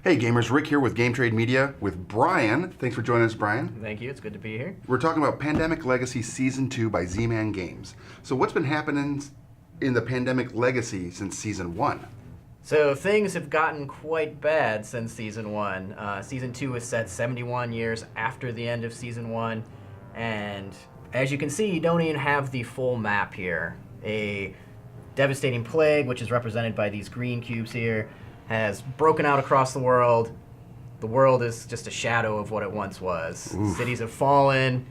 Hey gamers, Rick here with Game Trade Media with Brian. Thanks for joining us, Brian. Thank you, it's good to be here. We're talking about Pandemic Legacy Season 2 by Z-Man Games. So what's been happening in the Pandemic Legacy since Season 1? So things have gotten quite bad since Season 1. Season 2 is set 71 years after the end of Season 1, and as you can see, you don't even have the full map here. A devastating plague, which is represented by these green cubes here, has broken out across the world. The world is just a shadow of what it once was. Oof. Cities have fallen.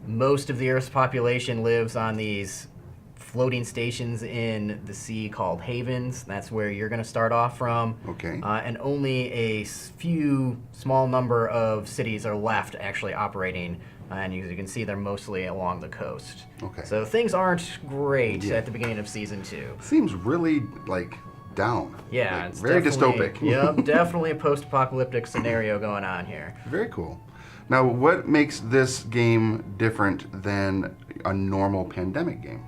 Most of the Earth's population lives on these floating stations in the sea called havens. That's where you're going to start off from. Okay. And only a few small number of cities are left actually operating. And as you can see, they're mostly along the coast. Okay. So things aren't great at the beginning of Season 2. Seems really, down. Yeah, Like, it's very definitely- dystopic. Yep, definitely a post-apocalyptic scenario going on here. Very cool. Now, what makes this game different than a normal Pandemic game?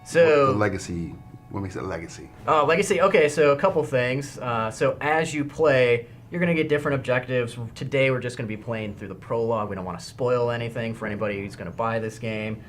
So, The Legacy, what makes it Legacy? Legacy, okay, so a couple things. So as you play, you're going to get different objectives. Today we're just going to be playing through the prologue. We don't want to spoil anything for anybody who's going to buy this game.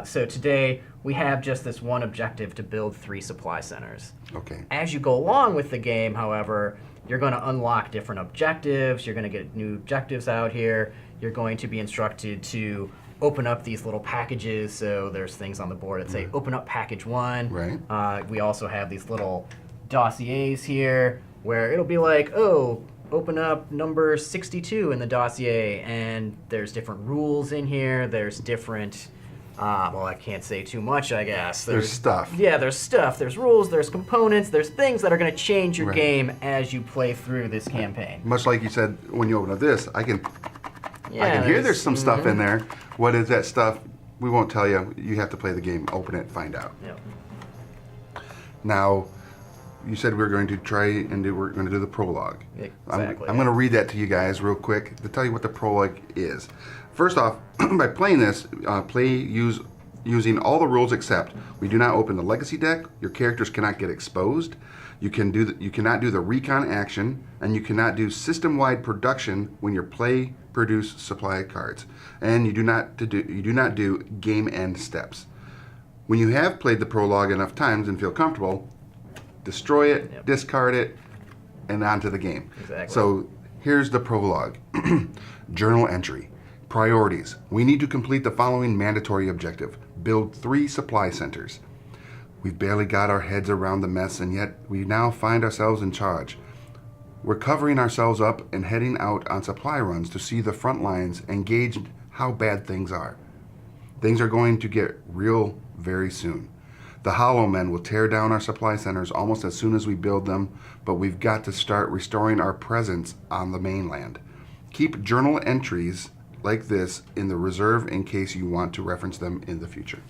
So today we have just this one objective to build 3 supply centers. Okay. As you go along with the game, however, you're going to unlock different objectives. You're going to get new objectives out here. You're going to be instructed to open up these little packages. So there's things on the board that say open up package 1. Right. We also have these little dossiers here where it'll be like, oh, open up number 62 in the dossier, and there's different rules in here. There's different, well, I can't say too much, I guess. There's stuff. Yeah, there's stuff. There's rules, there's components, there's things that are going to change your Right. game as you play through this campaign. Much like you said, when you open up this, I can hear there's some stuff in there. What is that stuff? We won't tell you. You have to play the game, open it, find out. Yep. Now, you said we're going to we're going to do the prologue. Exactly. I'm going to read that to you guys real quick to tell you what the prologue is. First off, by playing this, using all the rules except we do not open the legacy deck. Your characters cannot get exposed. You cannot do the recon action, and you cannot do system-wide production when you produce supply cards, and you do not do game end steps. When you have played the prologue enough times and feel comfortable, destroy it, discard it, and on to the game. Exactly. So here's the prologue. Journal entry. Priorities. We need to complete the following mandatory objective. Build 3 supply centers. We've barely got our heads around the mess, and yet we now find ourselves in charge. We're covering ourselves up and heading out on supply runs to see the front lines and gauge how bad things are. Things are going to get real very soon. The Hollow Men will tear down our supply centers almost as soon as we build them, but we've got to start restoring our presence on the mainland. Keep journal entries like this in the reserve in case you want to reference them in the future.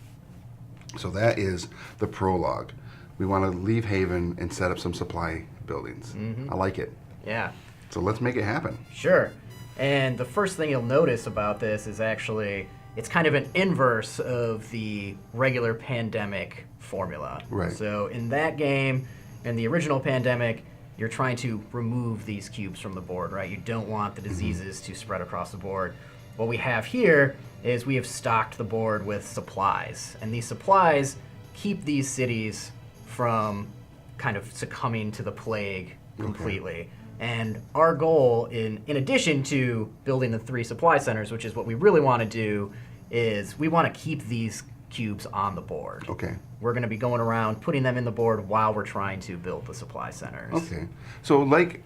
So that is the prologue. We want to leave Haven and set up some supply buildings. I like it. Yeah. So let's make it happen. Sure. And the first thing you'll notice about this is actually it's kind of an inverse of the regular Pandemic formula. Right. So in that game, in the original Pandemic, you're trying to remove these cubes from the board, right? You don't want the diseases to spread across the board. What we have here is we have stocked the board with supplies, and these supplies keep these cities from kind of succumbing to the plague completely. And our goal, in addition to building the 3 supply centers, which is what we really want to do, is we want to keep these cubes on the board. Okay. We're going to be going around putting them in the board while we're trying to build the supply centers. Okay. So unlike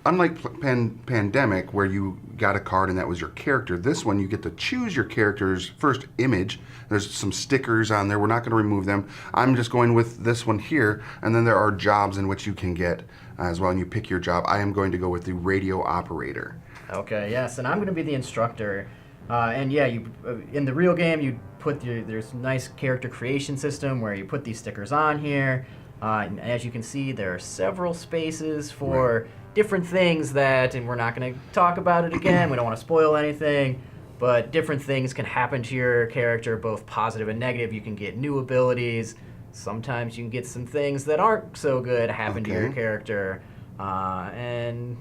Pandemic, where you got a card and that was your character, this one you get to choose your character's first image. There's some stickers on there. We're not going to remove them. I'm just going with this one here, and then there are jobs in which you can get as well, and you pick your job. I am going to go with the radio operator. Okay, yes, and I'm going to be the instructor. And yeah, you in the real game, you there's a nice character creation system where you put these stickers on here. And as you can see, there are several spaces for different things and we're not going to talk about it again. We don't want to spoil anything, but different things can happen to your character, both positive and negative. You can get new abilities. Sometimes you can get some things that aren't so good happen to your character. And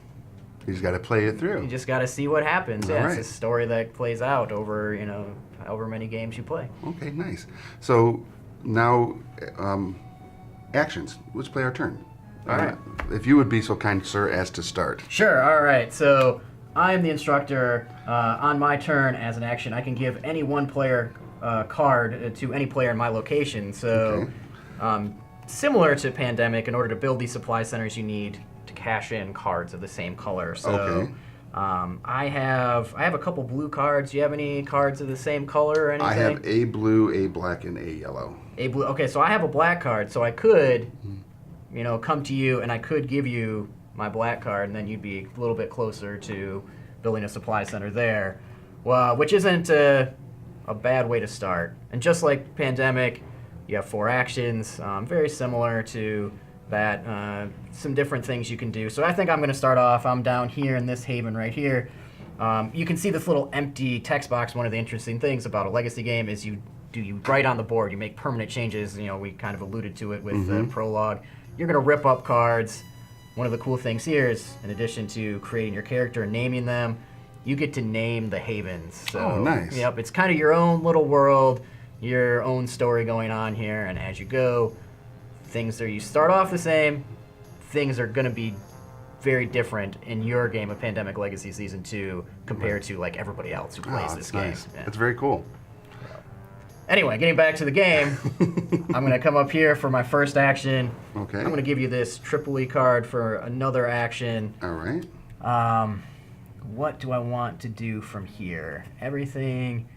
You just got to play it through. You just got to see what happens. All Yeah, right. it's a story that plays out over, however many games you play. Okay, nice. So now, actions. Let's play our turn. All right. If you would be so kind, sir, as to start. Sure. All right. So I am the instructor. On my turn, as an action, I can give any one player card to any player in my location. So, similar to Pandemic, in order to build these supply centers, you need to cash in cards of the same color. So, Okay. I have a couple blue cards. Do you have any cards of the same color or anything? I have a blue, a black, and a yellow. A blue. Okay, so I have a black card. So I could, come to you and I could give you my black card, and then you'd be a little bit closer to building a supply center there. Well, which isn't a bad way to start. And just like Pandemic, you have 4 actions, very similar to that. Some different things you can do. So I think I'm going to start off. I'm down here in this haven right here. You can see this little empty text box. One of the interesting things about a legacy game is you write on the board. You make permanent changes. We kind of alluded to it with the prologue. You're going to rip up cards. One of the cool things here is, in addition to creating your character and naming them, you get to name the havens. So, oh, nice. Yep, it's kind of your own little world, your own story going on here, and as you go, you start off the same, things are going to be very different in your game of Pandemic Legacy Season 2 compared to like everybody else who plays this game. Nice. Yeah. That's very cool. Anyway, getting back to the game, I'm going to come up here for my first action. Okay. I'm going to give you this Tripoli card for another action. All right. What do I want to do from here? Everything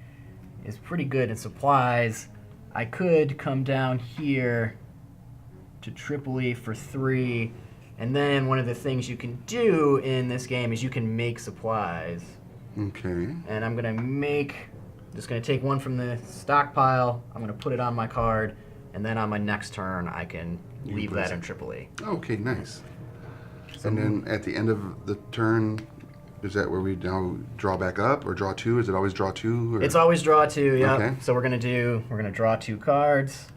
is pretty good in supplies. I could come down here to Tripoli for 3, and then one of the things you can do in this game is you can make supplies. Okay. And I'm just going to take one from the stockpile, I'm going to put it on my card, and then on my next turn I can leave that in Tripoli. Okay, nice. And then at the end of the turn, is that where we now draw back up or draw 2? Is it always draw 2? Or? It's always draw 2, yeah. Okay. So we're gonna draw 2 cards.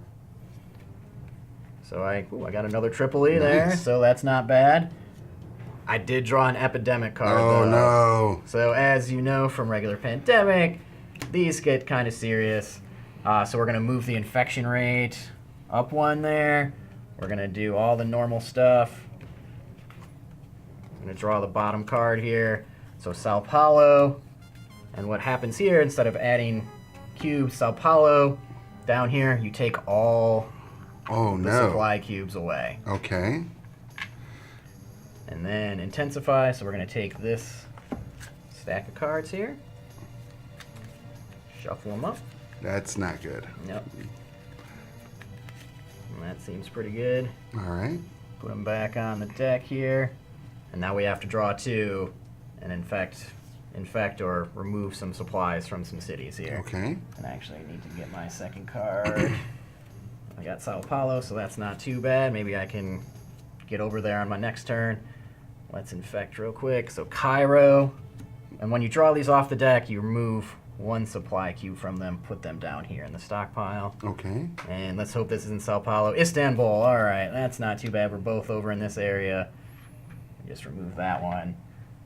So I got another Tripoli there, so that's not bad. I did draw an Epidemic card Oh, though. no. So as you know from regular Pandemic, these get kind of serious. So we're gonna move the infection rate up 1 there. We're gonna do all the normal stuff. I'm gonna draw the bottom card here. So Sao Paulo, and what happens here, instead of adding cubes, Sao Paulo, down here, you take all the supply cubes away. Okay. And then intensify, so we're gonna take this stack of cards here, shuffle them up. That's not good. Yep. And that seems pretty good. All right. Put them back on the deck here, and now we have to draw 2 and infect or remove some supplies from some cities here. Okay. And actually I need to get my second card. I got Sao Paulo, so that's not too bad. Maybe I can get over there on my next turn. Let's infect real quick. So Cairo, and when you draw these off the deck, you remove 1 supply cube from them, put them down here in the stockpile. Okay. And let's hope this isn't Sao Paulo. Istanbul, all right, that's not too bad. We're both over in this area. Just remove that one,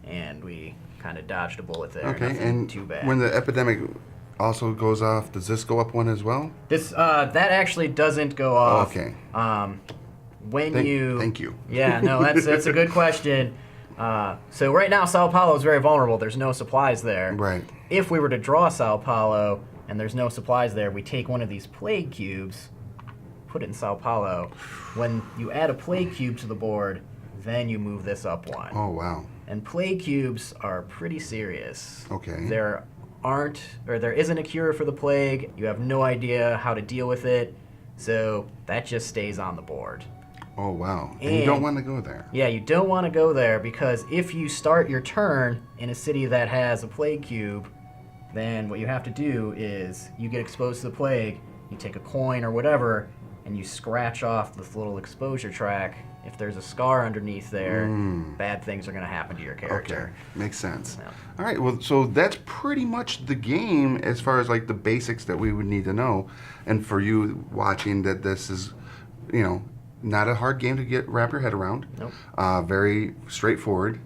and we kind of dodged a bullet there. Okay, Nothing and too bad. when the epidemic also goes off, does this go up 1 as well? This that actually doesn't go off. Okay. Thank you. Yeah, no, that's a good question. So right now, Sao Paulo is very vulnerable. There's no supplies there. Right. If we were to draw Sao Paulo and there's no supplies there, we take one of these plague cubes, put it in Sao Paulo. When you add a plague cube to the board, then you move this up 1. Oh, wow. And plague cubes are pretty serious. Okay. There isn't a cure for the plague. You have no idea how to deal with it. So that just stays on the board. Oh, wow. And you don't want to go there. Yeah, you don't want to go there because if you start your turn in a city that has a plague cube, then what you have to do is you get exposed to the plague, you take a coin or whatever, and you scratch off this little exposure track. If there's a scar underneath there, bad things are going to happen to your character. Okay, makes sense. Yeah. All right, well, so that's pretty much the game as far as like the basics that we would need to know. And for you watching, that this is, not a hard game to wrap your head around. Nope. Very straightforward.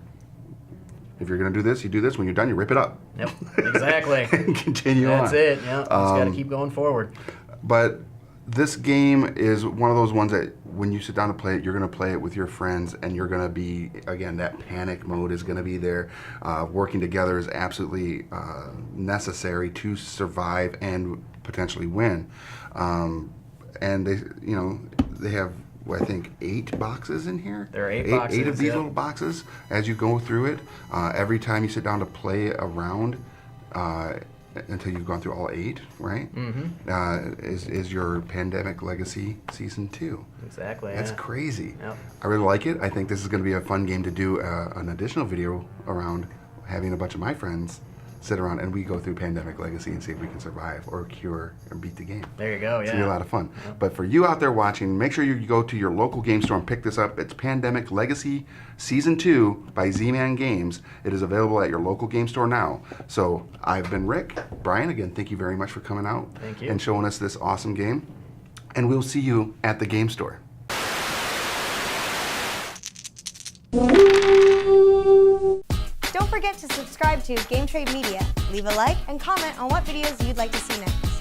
If you're going to do this, you do this. When you're done, you rip it up. Yep, exactly. And continue on. That's it. Yeah, just got to keep going forward. But this game is one of those ones that when you sit down to play it, you're going to play it with your friends, and you're going to be, again, that panic mode is going to be there. Working together is absolutely necessary to survive and potentially win. And they have, I think, 8 boxes in here. There are 8 boxes. 8 of these little boxes. As you go through it, every time you sit down to play a round, until you've gone through all 8, right? Mm-hmm. Is your Pandemic Legacy Season 2. Exactly. That's crazy. Yep. I really like it. I think this is going to be a fun game to do an additional video around, having a bunch of my friends sit around and we go through Pandemic Legacy and see if we can survive or cure or beat the game. There you go, It's going to be a lot of fun. But for you out there watching, make sure you go to your local game store and pick this up. It's Pandemic Legacy Season 2 by Z-Man Games. It is available at your local game store now. So I've been Rick. Brian, again, thank you very much for coming out and showing us this awesome game. And we'll see you at the game store. Don't forget to subscribe to Game Trade Media, leave a like, and comment on what videos you'd like to see next.